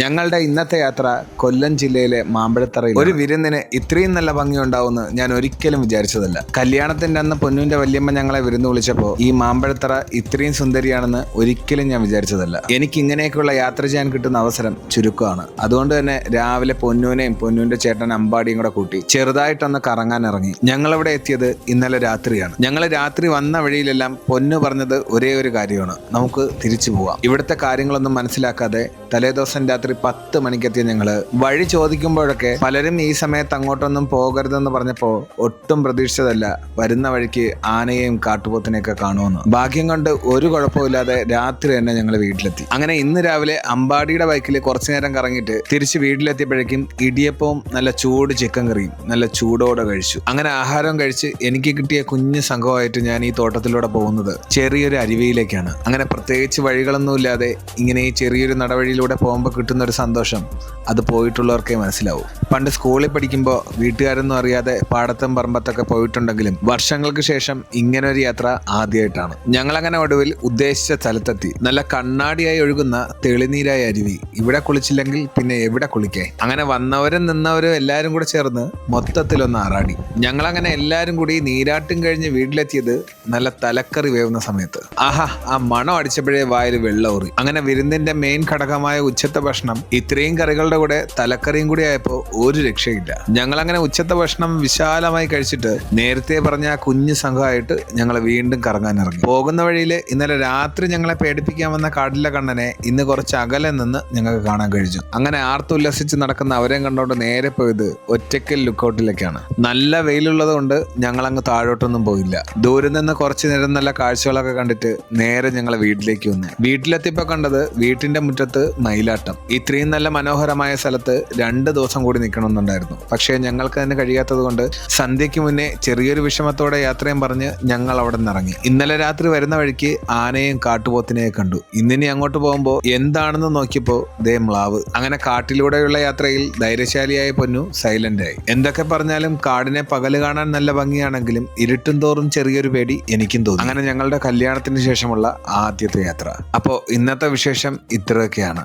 ഞങ്ങളുടെ ഇന്നത്തെ യാത്ര കൊല്ലം ജില്ലയിലെ മാമ്പഴത്തറയിൽ. ഒരു വിരുന്നിന് ഇത്രയും നല്ല ഭംഗി ഉണ്ടാവുമെന്ന് ഞാൻ ഒരിക്കലും വിചാരിച്ചതല്ല. കല്യാണത്തിന്റെ അന്ന് പൊന്നുവിന്റെ വല്യമ്മ ഞങ്ങളെ വിരുന്ന് വിളിച്ചപ്പോൾ ഈ മാമ്പഴത്തറ ഇത്രയും സുന്ദരിയാണെന്ന് ഒരിക്കലും ഞാൻ വിചാരിച്ചതല്ല. എനിക്ക് ഇങ്ങനെയൊക്കെയുള്ള യാത്ര ചെയ്യാൻ കിട്ടുന്ന അവസരം ചുരുക്കമാണ്. അതുകൊണ്ട് തന്നെ രാവിലെ പൊന്നുവിനെയും പൊന്നുവിന്റെ ചേട്ടൻ അമ്പാടിയും കൂടെ കൂട്ടി ചെറുതായിട്ടൊന്ന് കറങ്ങാൻ ഇറങ്ങി. ഞങ്ങളിവിടെ എത്തിയത് ഇന്നലെ രാത്രിയാണ്. ഞങ്ങൾ രാത്രി വന്ന വഴിയിലെല്ലാം പൊന്നു പറഞ്ഞത് ഒരേ ഒരു കാര്യമാണ്, നമുക്ക് തിരിച്ചു പോവാം. ഇവിടുത്തെ കാര്യങ്ങളൊന്നും മനസ്സിലാക്കാതെ തലേദിവസം രാത്രി 10 മണിക്കെത്തിയ ഞങ്ങള് വഴി ചോദിക്കുമ്പോഴൊക്കെ പലരും ഈ സമയത്ത് അങ്ങോട്ടൊന്നും പോകരുതെന്ന് പറഞ്ഞപ്പോ ഒട്ടും പ്രതീക്ഷിച്ചതല്ല വരുന്ന വഴിക്ക് ആനയെയും കാട്ടുപോത്തിനെയൊക്കെ കാണുമെന്ന്. ഭാഗ്യം കൊണ്ട് ഒരു കുഴപ്പമില്ലാതെ രാത്രി തന്നെ ഞങ്ങൾ വീട്ടിലെത്തി. അങ്ങനെ ഇന്ന് രാവിലെ അമ്പാടിയുടെ ബൈക്കിൽ കുറച്ചു നേരം കറങ്ങിയിട്ട് തിരിച്ച് വീട്ടിലെത്തിയപ്പോഴേക്കും ഇടിയപ്പവും നല്ല ചൂട് ചിക്കൻ കറിയും നല്ല ചൂടോടെ കഴിച്ചു. അങ്ങനെ ആഹാരം കഴിച്ച് എനിക്ക് കിട്ടിയ കുഞ്ഞു സംഘമായിട്ട് ഞാൻ ഈ തോട്ടത്തിലൂടെ പോകുന്നത് ചെറിയൊരു അരുവിയിലേക്കാണ്. അങ്ങനെ പ്രത്യേകിച്ച് വഴികളൊന്നുമില്ലാതെ ഇങ്ങനെ ഈ ചെറിയൊരു നടവഴിയിലൂടെ പോകുമ്പോൾ കിട്ടുന്ന ഒരു സന്തോഷം അത് പോയിട്ടുള്ളവർക്കേ മനസ്സിലാവും. പണ്ട് സ്കൂളിൽ പഠിക്കുമ്പോൾ വീട്ടുകാരൊന്നും അറിയാതെ പാടത്തും പറമ്പത്തൊക്കെ പോയിട്ടുണ്ടെങ്കിലും വർഷങ്ങൾക്ക് ശേഷം ഇങ്ങനെ ഒരു യാത്ര ആദ്യമായിട്ടാണ്. ഞങ്ങളങ്ങനെ ഒടുവിൽ ഉദ്ദേശിച്ച സ്ഥലത്തെത്തി. നല്ല കണ്ണാടിയായി ഒഴുകുന്ന തെളിനീരായ അരുവി. ഇവിടെ കുളിച്ചില്ലെങ്കിൽ പിന്നെ എവിടെ കുളിക്കേ? അങ്ങനെ വന്നവരും നിന്നവരും എല്ലാവരും കൂടെ ചേർന്ന് മൊത്തത്തിലൊന്ന് ആറാടി. ഞങ്ങളങ്ങനെ എല്ലാവരും കൂടി നീരാട്ടും കഴിഞ്ഞ് വീട്ടിലെത്തിയത് നല്ല തലക്കറി വേവുന്ന സമയത്ത്. ആഹാ, ആ മണം അടിച്ചപ്പോഴേ വായിൽ വെള്ളമൂറി. അങ്ങനെ വിരുന്നിന്റെ മെയിൻ ഘടകമായ ഉച്ചത്തെ ഭക്ഷണം ഇത്രയും കറികളുടെ കൂടെ തലക്കറിയും കൂടി ആയപ്പോൾ ഒരു രക്ഷയില്ല. ഞങ്ങളങ്ങനെ ഉച്ചത്തെ ഭക്ഷണം വിശാലമായി കഴിച്ചിട്ട് നേരത്തെ പറഞ്ഞ ആ കുഞ്ഞു സംഘമായിട്ട് ഞങ്ങൾ വീണ്ടും കറങ്ങാൻ ഇറങ്ങി. പോകുന്ന വഴിയിൽ ഇന്നലെ രാത്രി ഞങ്ങളെ പേടിപ്പിക്കാൻ വന്ന കാടിലെ കണ്ണനെ ഇന്ന് കുറച്ച് അകലെ നിന്ന് ഞങ്ങൾക്ക് കാണാൻ കഴിഞ്ഞു. അങ്ങനെ ആർത്തുല്ലസിച്ച് നടക്കുന്ന അവരെയും കണ്ടോണ്ട് നേരെ പോയത് ഒറ്റയ്ക്കൽ ലുക്കൗട്ടിലേക്കാണ്. നല്ല വെയിലുള്ളത് കൊണ്ട് ഞങ്ങൾ അങ്ങ് താഴോട്ടൊന്നും പോയില്ല. ദൂരെ നിന്ന് കുറച്ചു നേരം നല്ല കാഴ്ചകളൊക്കെ കണ്ടിട്ട് നേരെ ഞങ്ങളെ വീട്ടിലേക്ക് വന്നു. വീട്ടിലെത്തിയപ്പോൾ കണ്ടത് വീട്ടിന്റെ മുറ്റത്ത് മയിലാട്ടം. ഇത്രയും നല്ല മനോഹരമായ സ്ഥലത്ത് 2 ദിവസം കൂടി നിൽക്കണമെന്നുണ്ടായിരുന്നു. പക്ഷേ ഞങ്ങൾക്ക് അതിന് കഴിയാത്തത് കൊണ്ട് സന്ധ്യയ്ക്ക് മുന്നേ ചെറിയൊരു വിഷമത്തോടെ യാത്രയും പറഞ്ഞ് ഞങ്ങൾ അവിടെ നിന്ന് ഇറങ്ങി. ഇന്നലെ രാത്രി വരുന്ന വഴിക്ക് ആനയും കാട്ടുപോത്തിനെയും കണ്ടു. ഇന്നിനി അങ്ങോട്ട് പോകുമ്പോൾ എന്താണെന്ന് നോക്കിയപ്പോൾ ദേ മ്ലാവ്. അങ്ങനെ കാട്ടിലൂടെയുള്ള യാത്രയിൽ ധൈര്യശാലിയായ പൊന്നു സൈലന്റ് ആയി. എന്തൊക്കെ പറഞ്ഞാലും കാടിനെ പകല് കാണാൻ നല്ല ഭംഗിയാണെങ്കിലും ഇരുട്ടും തോറും ചെറിയൊരു പേടി എനിക്കും തോന്നി. അങ്ങനെ ഞങ്ങളുടെ കല്യാണത്തിന് ശേഷമുള്ള ആദ്യത്തെ യാത്ര. അപ്പോൾ ഇന്നത്തെ വിശേഷം ഇത്രയൊക്കെയാണ്.